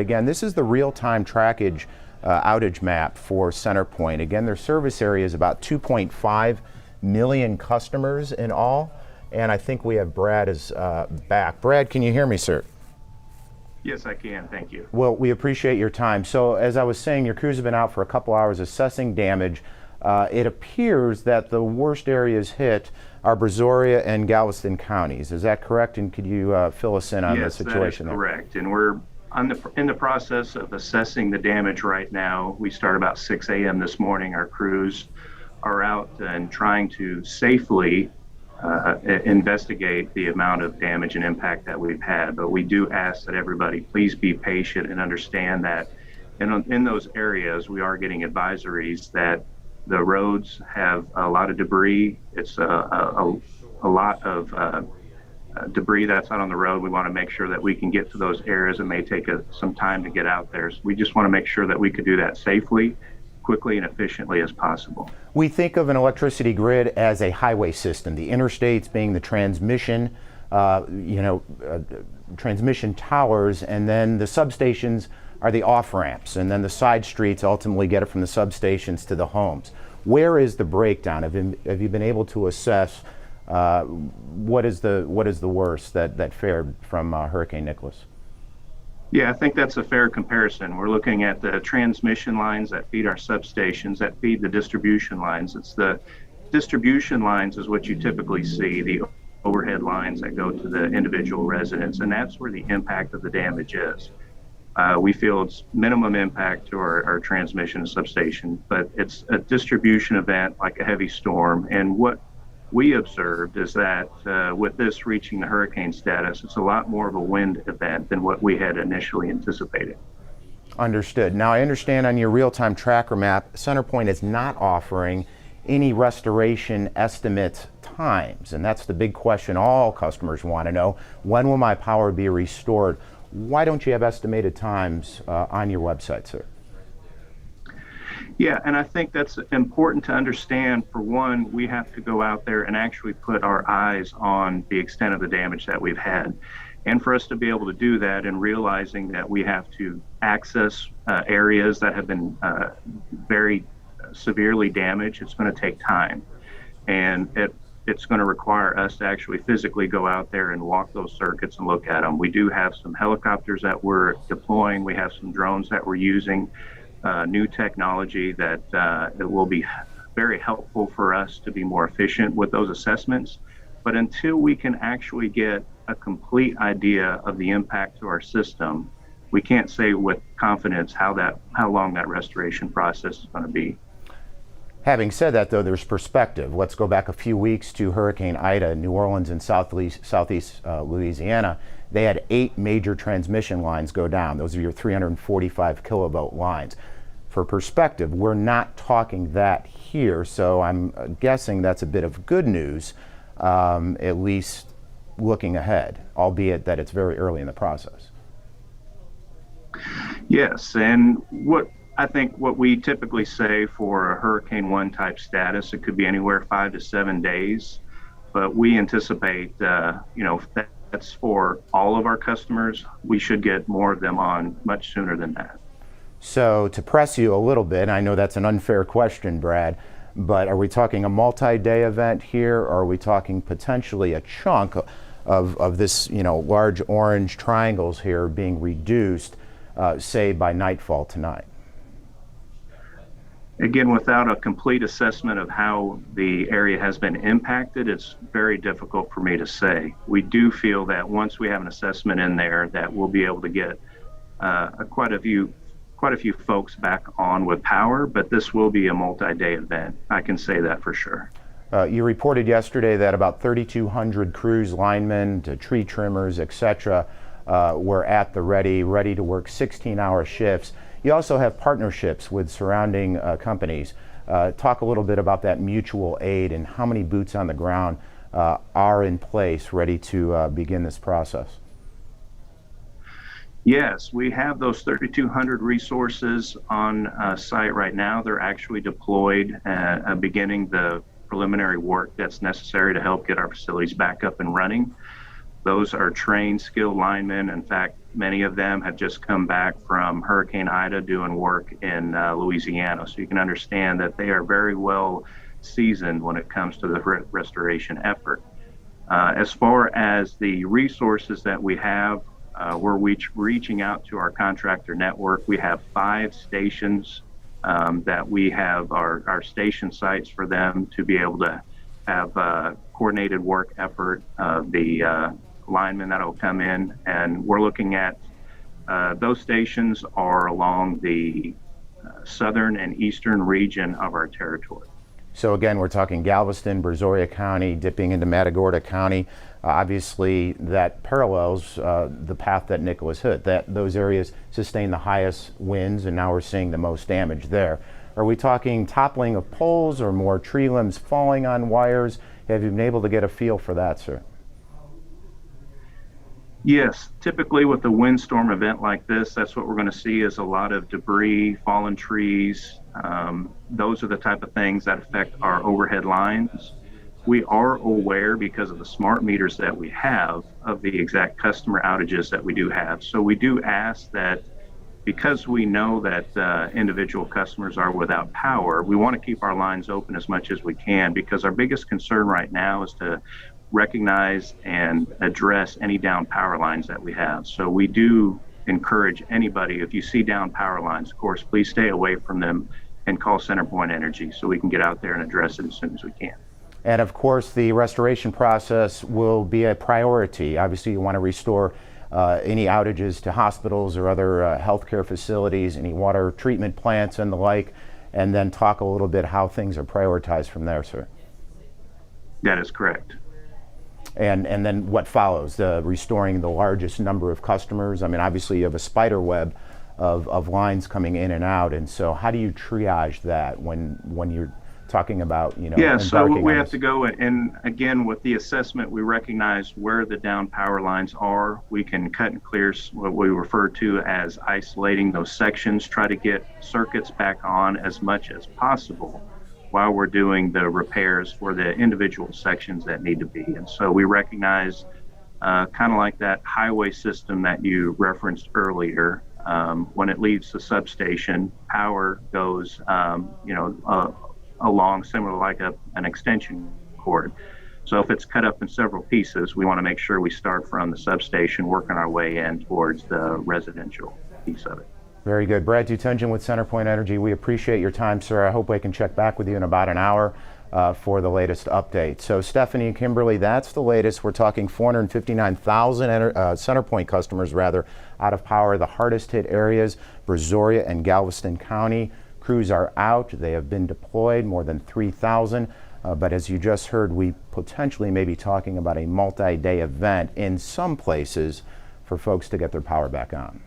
Again, this is the real-time trackage outage map for CenterPoint. Again, their service area is about 2.5 million customers in all. And I think we have Brad is back. Brad, can you hear me, sir? Yes, I can. Thank you. Well, we appreciate your time. So as I was saying, your crews have been out for a couple hours assessing damage. It appears that the worst areas hit are Brazoria and Galveston counties. Is that correct? And could you fill us in on the situation there? Yes, that is correct. And we're in the process of assessing the damage right now. We start about 6 a.m. this morning. Our crews are out and trying to safely investigate the amount of damage and impact that we've had. But we do ask that everybody please be patient and understand that in those areas we are getting advisories that the roads have a lot of debris. It's a lot of debris that's out on the road. We want to make sure that we can get to those areas. It may take some time to get out there. So we just want to make sure that we could do that safely, quickly, and efficiently as possible. We think of an electricity grid as a highway system, the interstates being the transmission, transmission towers, and then the substations are the off-ramps, and then the side streets ultimately get it from the substations to the homes. Where is the breakdown? Have you been able to assess what is the worst that fared from Hurricane Nicholas? Yeah, I think that's a fair comparison. We're looking at the transmission lines that feed our substations, that feed the distribution lines. It's the distribution lines is what you typically see, the overhead lines that go to the individual residents, and that's where the impact of the damage is. We feel it's minimum impact to our transmission substation, but it's a distribution event like a heavy storm. And what we observed is that with this reaching the hurricane status, it's a lot more of a wind event than what we had initially anticipated. Understood. Now, I understand on your real-time tracker map, CenterPoint is not offering any restoration estimate times, and that's the big question all customers want to know. When will my power be restored? Why don't you have estimated times on your website, sir? Yeah, and I think that's important to understand. For one, we have to go out there and actually put our eyes on the extent of the damage that we've had. And for us to be able to do that and realizing that we have to access areas that have been very severely damaged, it's going to take time. And it's going to require us to actually physically go out there and walk those circuits and look at them. We do have some helicopters that we're deploying. We have some drones that we're using, new technology that it will be very helpful for us to be more efficient with those assessments. But until we can actually get a complete idea of the impact to our system, we can't say with confidence how long that restoration process is going to be. Having said that, though, there's perspective. Let's go back a few weeks to Hurricane Ida, New Orleans and southeast Louisiana. They had 8 major transmission lines go down. Those are your 345 kilovolt lines. For perspective, we're not talking that here, so I'm guessing that's a bit of good news, at least looking ahead, albeit that it's very early in the process. Yes, and I think what we typically say for a Hurricane 1 type status, it could be anywhere 5 to 7 days, but we anticipate, that's for all of our customers. We should get more of them on much sooner than that. So to press you a little bit, I know that's an unfair question, Brad, but are we talking a multi-day event here, or are we talking potentially a chunk of this, large orange triangles here being reduced, say by nightfall tonight? Again, without a complete assessment of how the area has been impacted, it's very difficult for me to say. We do feel that once we have an assessment in there, that we'll be able to get quite a few folks back on with power, but this will be a multi-day event. I can say that for sure. You reported yesterday that about 3,200 crews, linemen, tree trimmers, etc., were at the ready to work 16-hour shifts. You also have partnerships with surrounding companies. Talk a little bit about that mutual aid and how many boots on the ground are in place ready to begin this process. Yes, we have those 3,200 resources on site right now. They're actually deployed, beginning the preliminary work that's necessary to help get our facilities back up and running. Those are trained, skilled linemen. In fact, many of them have just come back from Hurricane Ida doing work in Louisiana. So you can understand that they are very well seasoned when it comes to the restoration effort. As far as the resources that we have, we're reaching out to our contractor network. We have 5 stations that we have our station sites for them to be able to have coordinated work effort of the linemen that will come in. And we're looking at those stations are along the southern and eastern region of our territory. So again, we're talking Galveston, Brazoria County, dipping into Matagorda County. Obviously, that parallels the path that Nicholas hit. That those areas sustain the highest winds, and now we're seeing the most damage there. Are we talking toppling of poles or more tree limbs falling on wires? Have you been able to get a feel for that, sir? Yes, typically with a windstorm event like this, that's what we're going to see is a lot of debris, fallen trees. Those are the type of things that affect our overhead lines. We are aware, because of the smart meters that we have, of the exact customer outages that we do have. So we do ask that, because we know that individual customers are without power, we want to keep our lines open as much as we can, because our biggest concern right now is to recognize and address any down power lines that we have. So we do encourage anybody, if you see down power lines, of course, please stay away from them and call CenterPoint Energy so we can get out there and address it as soon as we can. And of course, the restoration process will be a priority. Obviously, you want to restore any outages to hospitals or other healthcare facilities, any water treatment plants and the like, and then talk a little bit how things are prioritized from there, sir. That is correct. And then what follows? Restoring the largest number of customers. I mean, obviously you have a spider web of lines coming in and out, and so how do you triage that when you're talking about, Yeah, so we have to go and again, with the assessment, we recognize where the down power lines are. We can cut and clear what we refer to as isolating those sections, try to get circuits back on as much as possible while we're doing the repairs for the individual sections that need to be. And so we recognize kind of like that highway system that you referenced earlier. When it leaves the substation, power goes, along similar like an extension cord. So if it's cut up in several pieces, we want to make sure we start from the substation, working our way in towards the residential piece of it. Very good. Brad Tutungian with CenterPoint Energy. We appreciate your time, sir. I hope I can check back with you in about an hour for the latest update. So Stephanie and Kimberly, that's the latest. We're talking 459,000 CenterPoint customers out of power. The hardest hit areas, Brazoria and Galveston County. Crews are out. They have been deployed, more than 3,000. But as you just heard, we potentially may be talking about a multi-day event in some places for folks to get their power back on.